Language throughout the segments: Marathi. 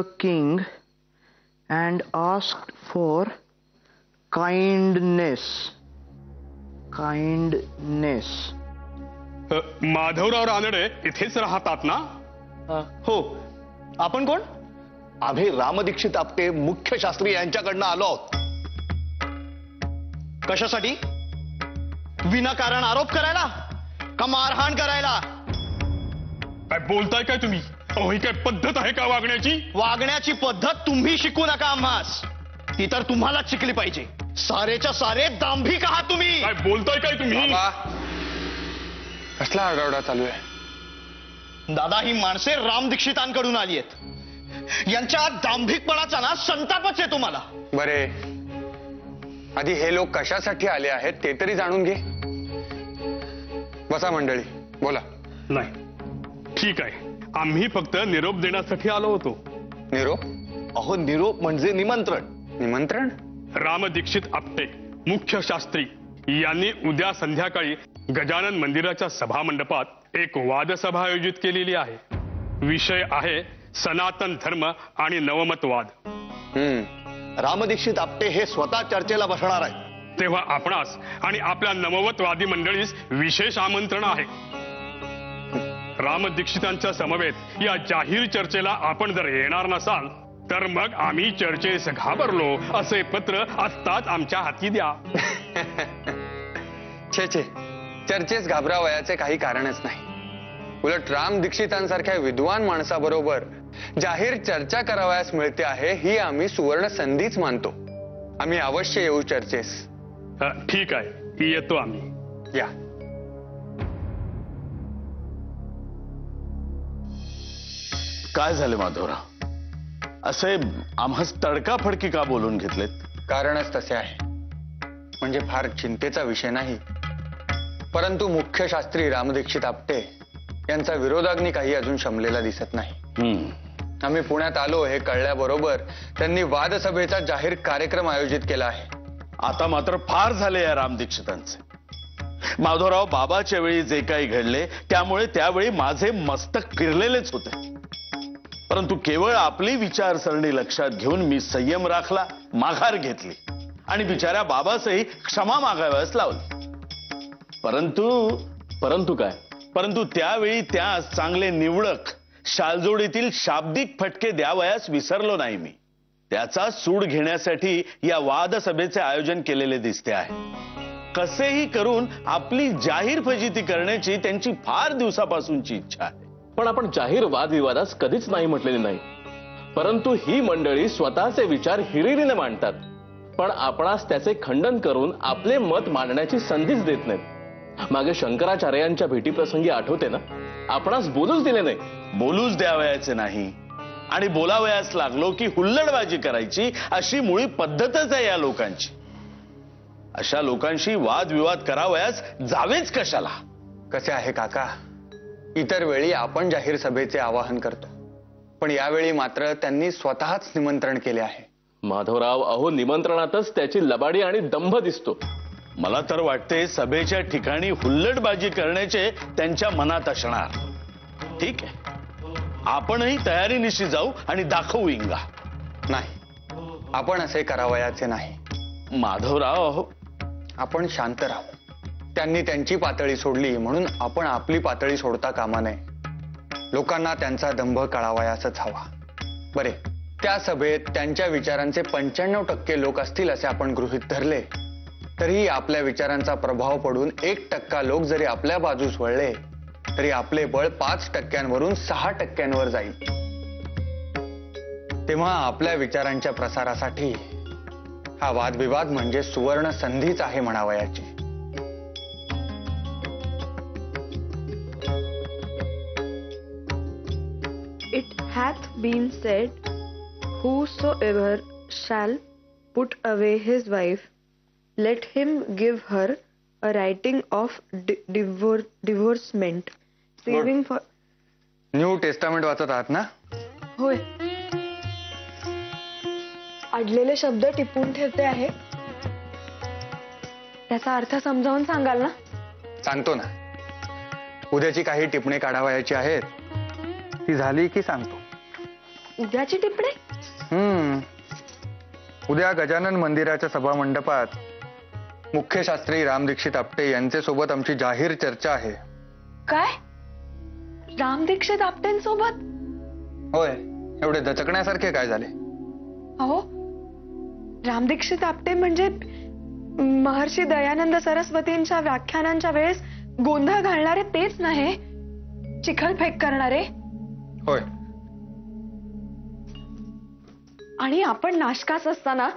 the king and asked for kindness. Madhavrao Ranade इथेच राहतात ना? हो. आपण कोण? आम्ही रामदीक्षित आपटे मुख्य शास्त्री यांच्याकडनं आलो आहोत. कशासाठी? विनाकारण आरोप करायला का मारहाण करायला? काय बोलताय काय तुम्ही? अहो, ही काय पद्धत आहे का वागण्याची? वागण्याची पद्धत तुम्ही शिकू नका आम्हास, ती तर तुम्हालाच शिकली पाहिजे. सारेच्या सारे दांभिक आहात तुम्ही. काय बोलताय काय तुम्ही? कसला आरडाओरडा चालू आहे? दादा, ही माणसे राम दीक्षितांकडून आली आहेत. यांच्या दांभिकपणाचा ना संतापच आहे तुम्हाला. बरे, आधी हे लोक कशासाठी आले आहेत ते तरी जाणून घे. बसा मंडळी, बोला. नाही, ठीक आहे. आम्ही फक्त निरोप देण्यासाठी आलो होतो. निरोप? अहो, निरोप म्हणजे निमंत्रण. निमंत्रण? राम दीक्षित आपटे मुख्य शास्त्री यांनी उद्या संध्याकाळी गजानन मंदिराच्या सभा मंडपात एक वादसभा आयोजित केलेली आहे. विषय आहे सनातन धर्म आणि नवमतवाद. रामदीक्षित आपटे हे स्वतः चर्चेला बसणार आहेत. तेव्हा आपणास आणि आपल्या नवमतवादी मंडळीस विशेष आमंत्रण आहे. राम दीक्षितांच्या समवेत या जाहीर चर्चेला आपण जर येणार नसाल तर मग आम्ही चर्चेस घाबरलो असे पत्र आत्ताच आमच्या हाती द्या. छे छे, चर्चेस घाबरावयाचे काही कारणच नाही. उलट राम दीक्षितांसारख्या विद्वान माणसाबरोबर जाहीर चर्चा करावयास मिळते आहे ही आम्ही सुवर्ण संधीच मानतो. आम्ही अवश्य येऊ चर्चेस. ठीक आहे, येतो आम्ही. या. काय झाले माधवराव? असे आम्हास तडकाफडकी का बोलून घेतलेत? कारणच तसे आहे. म्हणजे फार चिंतेचा विषय नाही, परंतु मुख्य शास्त्री रामदीक्षित आपटे यांचा विरोधाग्नी काही अजून शमलेला दिसत नाही. आम्ही पुण्यात आलो हे कळल्याबरोबर त्यांनी वादसभेचा जाहीर कार्यक्रम आयोजित केला आहे. आता मात्र फार झाले या राम दीक्षितांचे. माधवराव, बाबाच्या वेळी जे काही घडले त्यामुळे त्यावेळी माझे मस्तक फिरलेलेच होते. परंतु केवळ आपली विचारसरणी लक्षात घेऊन मी संयम राखला, माघार घेतली आणि बिचाऱ्या बाबासही क्षमा मागाव्यास लावली. परंतु काय? परंतु त्यावेळी त्यास चांगले निवडक शालजोडीतील शाब्दिक फटके द्यावयास विसरलो नाही मी. त्याचा सूड घेण्यासाठी या वादसभेचे आयोजन केलेले दिसते आहे. कसेही करून आपली जाहीर फजिती करण्याची त्यांची फार दिवसापासूनची इच्छा आहे. पण आपण जाहीर वादविवादास कधीच नाही म्हटलेले नाही. परंतु ही मंडळी स्वतःचे विचार हिरिरीने मांडतात, पण आपणास त्याचे खंडन करून आपले मत मांडण्याची संधीच देत नाहीत. मागे शंकराचार्यांच्या भेटीप्रसंगी आठवते ना, आपणास बोलूच दिले नाही. बोलूच द्यावयाचे नाही आणि बोलावयास लागलो की हुल्लडबाजी करायची अशी मुळी पद्धतच आहे या लोकांची. अशा लोकांशी वादविवाद करावयास जावेच कशाला? कसे आहे काका, इतर वेळी आपण जाहीर सभेचे आवाहन करतो, पण यावेळी मात्र त्यांनी स्वतःच निमंत्रण केले आहे. माधवराव, अहो, निमंत्रणातच त्याची लबाडी आणि दंभ दिसतो. मला तर वाटते सभेच्या ठिकाणी हुल्लडबाजी करण्याचे त्यांच्या मनात असणार. ठीक आहे, आपणही तयारीनिशी जाऊ आणि दाखवू इंगा. नाही, आपण असे करावयाचे नाही. माधवराव, अहो, आपण शांत राहू. त्यांनी त्यांची पातळी सोडली म्हणून आपण आपली पातळी सोडता कामा नये. लोकांना त्यांचा दंभ कळावयासच हवा. बरे, त्या सभेत त्यांच्या विचारांचे 95% लोक असतील असे आपण गृहीत धरले तरी आपल्या विचारांचा प्रभाव पडून 1% लोक जरी आपल्या बाजूस वळले तरी आपले बळ 5%वरून 6%वर जाईल. तेव्हा आपल्या विचारांच्या प्रसारासाठी हा वादविवाद म्हणजे सुवर्ण संधीच आहे म्हणावयाची. It hath been said, whosoever shall put away his wife, let him give her a writing of divorcement, saving for. New testament वाचत आहात ना? होय. अडलेले शब्द टिपून ठेवते आहे. त्याचा अर्थ समजावून सांगाल ना? सांगतो ना. उद्याची काही टिपणे काढावयाची आहेत, ती झाली की सांगतो. उद्याची टिपणे? उद्या गजानन मंदिराच्या सभा मंडपात मुख्य शास्त्री राम दीक्षित आपटे यांचे सोबत आमची जाहीर चर्चा आहे. काय? राम दीक्षित आपटेंसोबत? होय, एवढे दचकण्यासारखे काय झाले? अहो, राम दीक्षित आपटे म्हणजे महर्षी दयानंद सरस्वतींच्या व्याख्यानांच्या वेळेस गोंधळ घालणारे तेच नाही, चिखलफेक करणारे? होय. आणि आपण नाशकास असताना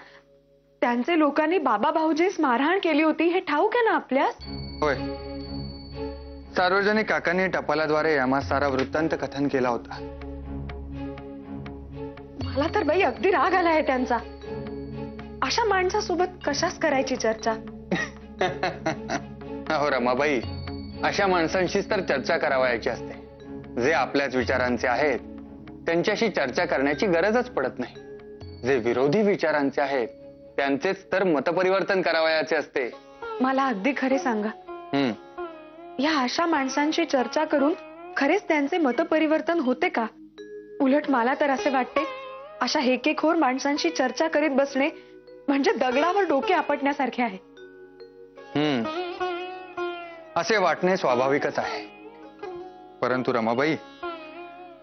त्यांचे लोकांनी बाबा भाऊजीस मारहाण केली होती हे ठाऊक आहे ना आपल्यास? होय. सार्वजनिक काकांनी टपालाद्वारे आम्हा सारा वृत्तांत कथन केला होता. मला तर बाई अगदी राग आलाय त्यांचा. अशा माणसासोबत कशाच करायची चर्चा? हो रमाबाई, अशा माणसांशीच तर चर्चा करावयाची असते. जे आपल्याच विचारांचे आहेत त्यांच्याशी चर्चा करण्याची गरजच पडत नाही. जे विरोधी विचारांचे आहेत त्यांचेच तर मतपरिवर्तन करावयाचे असते. मला अगदी खरे सांगा, या अशा माणसांशी चर्चा करून खरेच त्यांचे मतपरिवर्तन होते का? उलट मला तर असे वाटते, अशा हेकेखोर माणसांशी चर्चा करीत बसणे म्हणजे दगडावर डोके आपटण्यासारखे आहे. असे वाटणे स्वाभाविकच आहे. परंतु रमाबाई,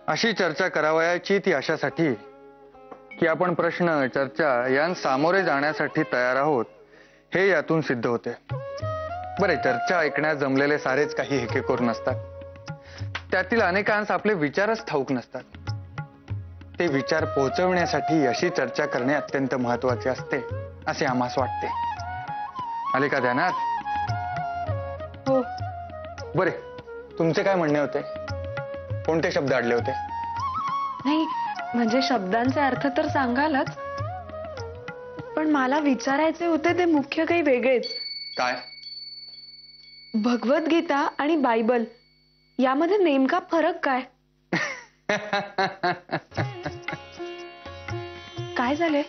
अशी चर्चा करावयाची ती अशासाठी की आपण प्रश्न चर्चा यां सामोरे जाण्यासाठी तयार आहोत हे यातून सिद्ध होते. बरे, चर्चा ऐकण्यास जमलेले सारेच काही हेकेखोर नसतात. त्यातील अनेकांस आपले विचारच ठाऊक नसतात. ते विचार पोहोचवण्यासाठी अशी चर्चा करणे अत्यंत महत्वाचे असते असे आम्हास वाटते. आले का ध्यानात? हो. बरे, तुमचे काय म्हणणे होते? कोणते शब्द अडले होते? नाही, म्हणजे शब्दांचे अर्थ तर सांगालच, पण मला विचारायचे होते ते मुख्य काही वेगळेच. काय? भगवद्गीता आणि बायबल यामध्ये नेमका फरक काय? काय झाले?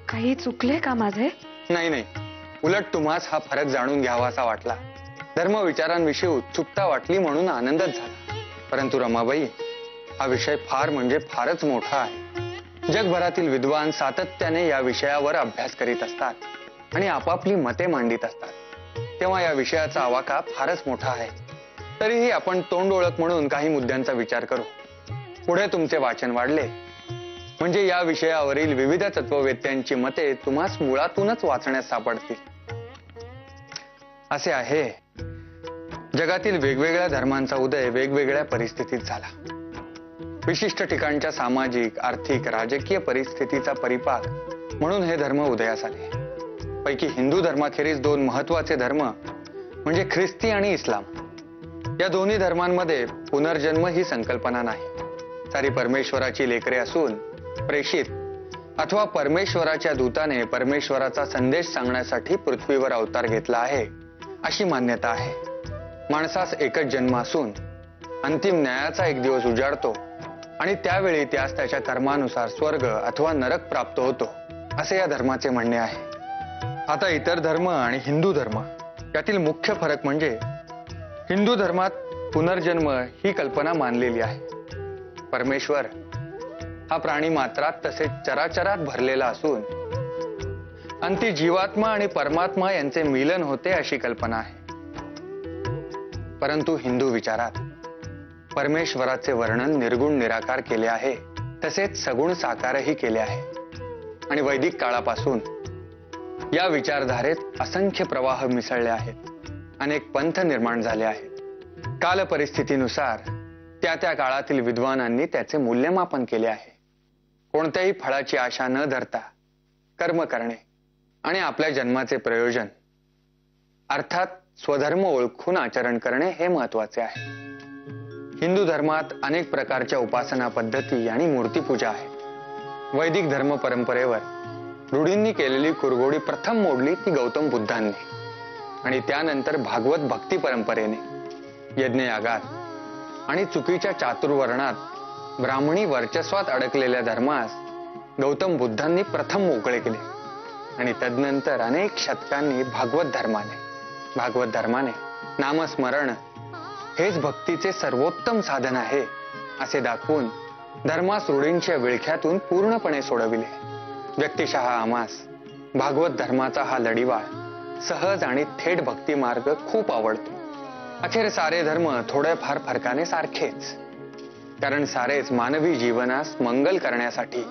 काही चुकले का माझे? नाही नाही, उलट तुम्हास हा फरक जाणून घ्यावासा वाटला. धर्म विचारांविषयी उत्सुकता वाटली म्हणून आनंदच झाला. परंतु रमाबाई, हा विषय फार म्हणजे फारच मोठा आहे. जगभरातील विद्वान सातत्याने या विषयावर अभ्यास करीत असतात आणि आपापली मते मांडित असतात. तेव्हा या विषयाचा आवाका फारच मोठा आहे. तरीही आपण तोंड ओळख म्हणून काही मुद्द्यांचा विचार करू. पुढे तुमचे वाचन वाढले म्हणजे या विषयावरील विविध तत्ववेत्यांची मते तुम्हास मुळातूनच वाचण्यास सापडतील. असे आहे, जगातील वेगवेगळ्या धर्मांचा उदय वेगवेगळ्या परिस्थितीत झाला. विशिष्ट ठिकाणच्या सामाजिक, आर्थिक, राजकीय परिस्थितीचा परिपाक म्हणून हे धर्म उदयास आले. पैकी हिंदू धर्माखेरीज दोन महत्वाचे धर्म म्हणजे ख्रिस्ती आणि इस्लाम. या दोन्ही धर्मांमध्ये पुनर्जन्म ही संकल्पना नाही. सारी परमेश्वराची लेकरे असून प्रेषित अथवा परमेश्वराच्या दूताने परमेश्वराचा संदेश सांगण्यासाठी पृथ्वीवर अवतार घेतला आहे अशी मान्यता आहे. माणसास एकच जन्म असून अंतिम न्यायाचा एक दिवस उजाडतो आणि त्यावेळी त्यास त्याच्या कर्मानुसार स्वर्ग अथवा नरक प्राप्त होतो असे या धर्माचे म्हणणे आहे. आता इतर धर्म आणि हिंदू धर्म यातील मुख्य फरक म्हणजे हिंदू धर्मात पुनर्जन्म ही कल्पना मानलेली आहे. परमेश्वर हा प्राणी मात्रात तसेच चराचरात भरलेला असून अंती जीवात्मा आणि परमात्मा यांचे मिलन होते अशी कल्पना आहे. परंतु हिंदू विचारात परमेश्वराचे वर्णन निर्गुण निराकार केले आहे, तसेच सगुण साकारही केले आहे. आणि वैदिक काळापासून या विचारधारेत असंख्य प्रवाह मिसळले आहेत. अनेक पंथ निर्माण झाले आहेत. काल परिस्थितीनुसार त्या त्या काळातील विद्वानांनी त्याचे मूल्यमापन केले आहे. कोणत्याही फळाची आशा न धरता कर्म करणे आणि आपल्या जन्माचे प्रयोजन अर्थात स्वधर्म ओळखून आचरण करणे हे महत्वाचे आहे. हिंदू धर्मात अनेक प्रकारच्या उपासना पद्धती आणि मूर्तीपूजा आहे. वैदिक धर्म परंपरेवर रूढींनी केलेली कुरघोडी प्रथम मोडली ती गौतम बुद्धांनी आणि त्यानंतर भागवत भक्ती परंपरेने यज्ञयागात आणि चुकीच्या चातुर्वर्णात ब्राह्मणी वर्चस्वात अडकलेल्या धर्मास गौतम बुद्धांनी प्रथम मोकळे केले आणि तदनंतर अनेक शतकांनी भागवत धर्माने नामस्मरण हेच भक्तीचे सर्वोत्तम साधन आहे असे दाखवून धर्मास रूढींच्या विळख्यातून पूर्णपणे सोडविले. व्यक्तिशः आम्हास भागवत धर्माचा हा लढीवाळ सहज आणि थेट भक्ती मार्ग खूप आवडतो. अखेर सारे धर्म थोड्याफार फरकाने सारखेच, कारण सारेच मानवी जीवनास मंगल करण्यासाठी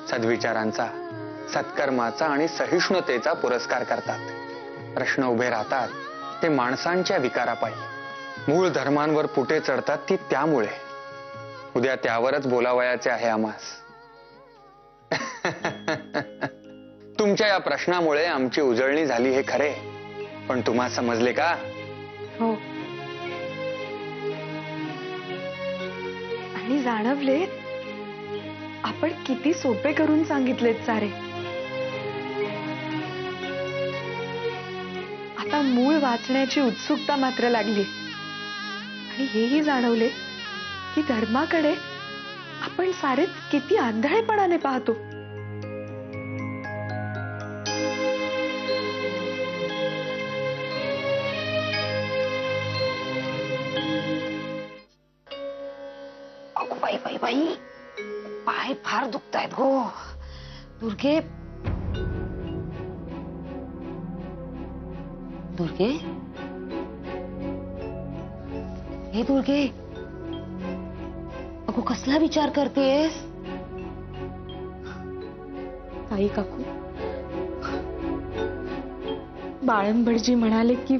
सद्विचारांचा, सत्कर्माचा आणि सहिष्णुतेचा पुरस्कार करतात. प्रश्न उभे राहतात ते माणसांच्या विकारापायी. मूळ धर्मांवर पुटे चढतात ती त्यामुळे. उद्या त्यावरच बोलावयाचे आहे आम्हास. तुमच्या या प्रश्नामुळे आमची उजळणी झाली हे खरे, पण तुम्हा समजले का? हो. आणि जाणवले आपण किती सोपे करून सांगितलेत सारे. आता मूळ वाचण्याची उत्सुकता मात्र लागली आणि हेही जाणवले की धर्माकडे आपण सारेच किती आंधळेपणाने पाहतो. अगो बाई बाई बाई, पाय फार दुखतायत गो. दुर्गे दुर्गे, हे दुर्गे, अगो कसला विचार करतेस? आई काकू, बाळंबडजी म्हणाले की.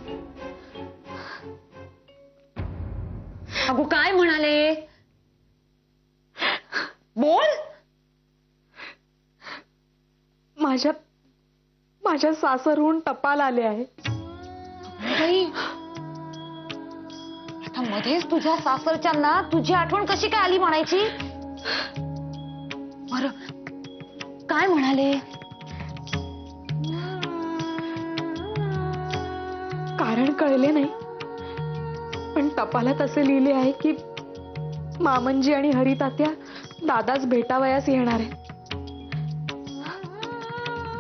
अगो काय म्हणाले? बोल. माझ्या सासरहून टपाल आले आहे. बाई, आता मध्येच तुझ्या सासरच्यांना तुझी आठवण कशी काय आली म्हणायची? बरं, काय म्हणाले? कारण कळले नाही, पण टपालात असे लिहिले आहे की मामनजी आणि हरितात्या दादाच भेटावयास येणार आहे.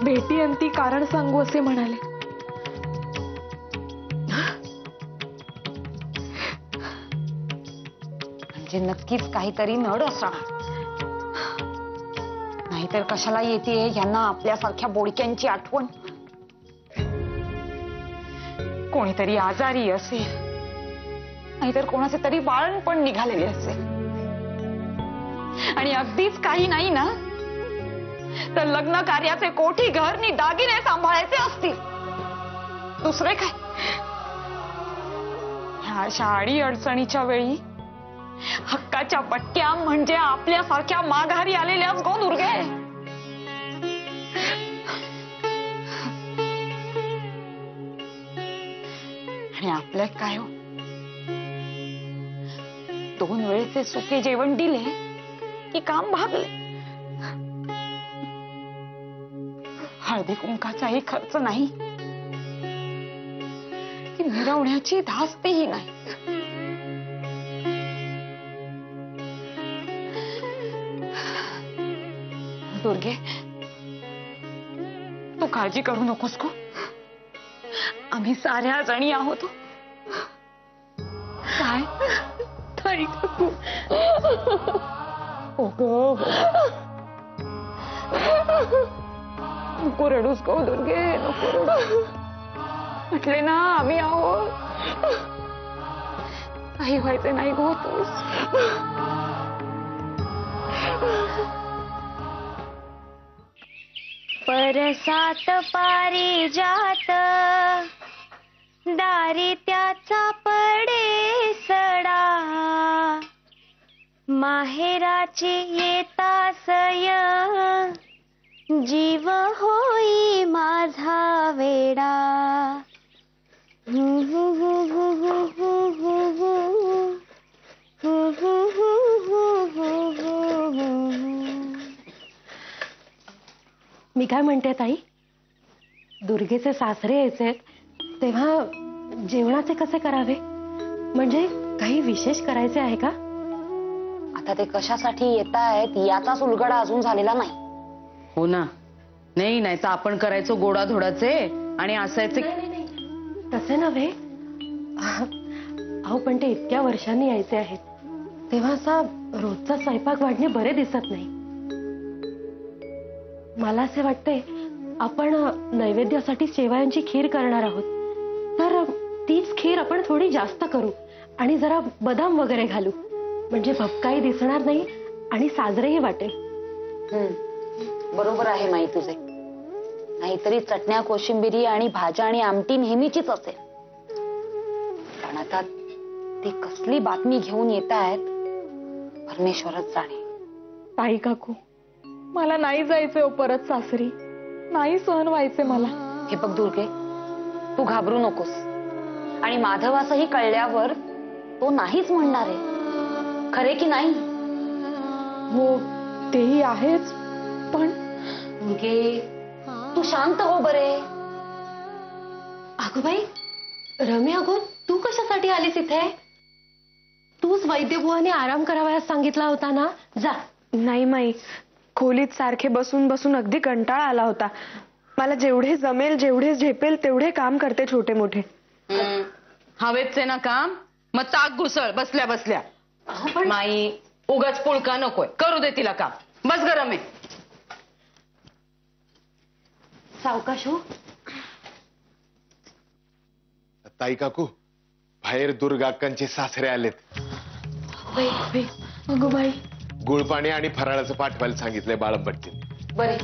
भेटी अंती कारण सांगू असे म्हणाले. म्हणजे नक्कीच काहीतरी नड असणार, नाहीतर कशाला येते यांना आपल्यासारख्या बोडक्यांची आठवण. कोणीतरी आजारी असेल, नाहीतर कोणाचे तरी बाळणपण निघालेले असेल, आणि अगदीच काही नाही ना तर लग्न कार्याचे कोठी घरनी दागिने सांभाळायचे असतील. दुसरे काय? ह्या अशा अडी अडचणीच्या वेळी हक्काच्या पट्ट्या म्हणजे आपल्यासारख्या माघारी आलेल्याच गो दुर्गे. आणि आपल्या काय हो, 2 वेळेचे सुखे जेवण दिले की काम भागले. हळदी कुंकाचाही खर्च नाही की मिरवण्याची धास्तीही नाही. दुर्गे, तू काळजी करू नकोस को. आम्ही साऱ्या जणी आहोत. काय ताई काकू, हो गो, नको रडूस गो दुर्गे, नको रडू. म्हटले ना आम्ही आहोत. काही व्हायचे नाही गो तूस. परसात पारिजात दारी त्याचा पडे सडा. माहेराची येतासय जीव होई माझा वेडा. मी काय म्हणते ताई, दुर्गेचे सासरे यायचे तेव्हा जेवणाचे कसे करावे? म्हणजे काही विशेष करायचे आहे का? आता ते कशासाठी येत आहेत याचाच उलगडा अजून झालेला नाही. हो ना. नाही तर आपण करायचो गोडाधोडाचे आणि असायचे. तसे नव्हे अहो, पण ते इतक्या वर्षांनी यायचे आहेत. तेव्हा असा रोजचा स्वयंपाक वाढणे बरे दिसत नाही. मला असे वाटते आपण नैवेद्यासाठी शेवयांची खीर करणार आहोत, तर तीच खीर आपण थोडी जास्त करू आणि जरा बदाम वगैरे घालू, म्हणजे भपकाही दिसणार नाही आणि साजरेही वाटेल. बरोबर आहे माई तुझे. नाहीतरी चटण्या, कोशिंबिरी आणि भाज्या आणि आमटी नेहमीचीच असेल. पण आता ती कसली बातमी घेऊन येत आहेत परमेश्वरच जाणे. ताई काकू, मला नाही जायचंय परत सासरी. नाही सहन व्हायचे मला. हे बघ दुर्गे, तू घाबरू नकोस. आणि माधवासही कळल्यावर तो नाहीच म्हणणार आहे. खरे की नाही? हो तेही आहेच, पण दुर्गे तू शांत हो बरे. अगं बाई रम्या, अगो तू कशासाठी आलीस इथे? तूच वैद्यबुवाने आराम करावयास सांगितला होता ना, जा. नाही माई, खोलीत सारखे बसून बसून अगदी कंटाळा आला होता. मला जेवढे जमेल, जेवढे झेपेल तेवढे काम करते छोटे मोठे. हवेचे ना काम, मग ताक घुसळ बसल्या बसल्या. माई उगाच पुळका नकोय, करू दे तिला काम. बस गरम आहे. सावकाश हो. ताई काकू, बाहेर दुर्गाक्कांचे सासरे आलेत. अगो बाई, गुळपाणी आणि फराळाचं पाठवायला सांगितलंय बाळंपट्टीने. बरे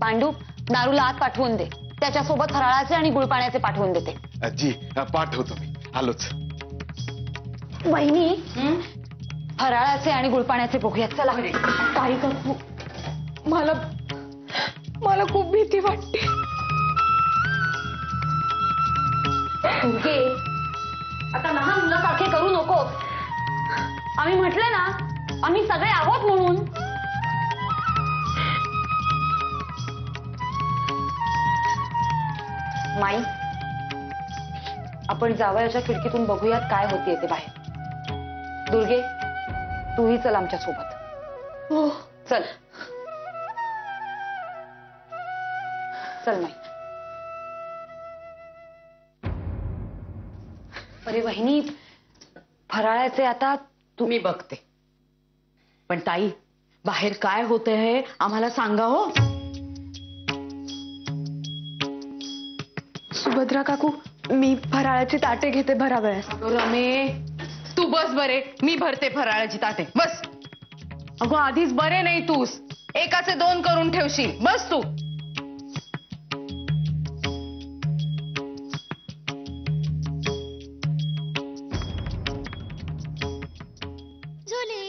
पांडू, दारूला आत पाठवून दे. त्याच्यासोबत फराळाचे आणि गुळपाण्याचे पाठवून देते. जी पाठवतो मी, आलोच. वहिनी, फराळाचे आणि गुळपाण्याचे बघूयात. चला. ताई काकू, मला खूप भीती वाटते. दुर्गे, आता लहान मुलासारखे करू नको. आम्ही म्हटले ना, आम्ही सगळे आहोत म्हणून. माई, आपण जावयाच्या खिडकीतून बघूयात काय होते ते बाहेर. दुर्गे, तूही चल आमच्या सोबत. हो चल चल माई. अरे वहिनी, फराळाचे आता तुम्ही बघते. पण ताई, बाहेर काय होते हे आम्हाला सांगा हो. सुभद्रा काकू, मी फराळाची ताटे घेते भरावयास. रमे, तू बस बरे, मी भरते फराळाची ताटे. बस. अगो आधीच बरे नाही तूस, एकाचे 2 करून ठेवशील. बस तू. झुले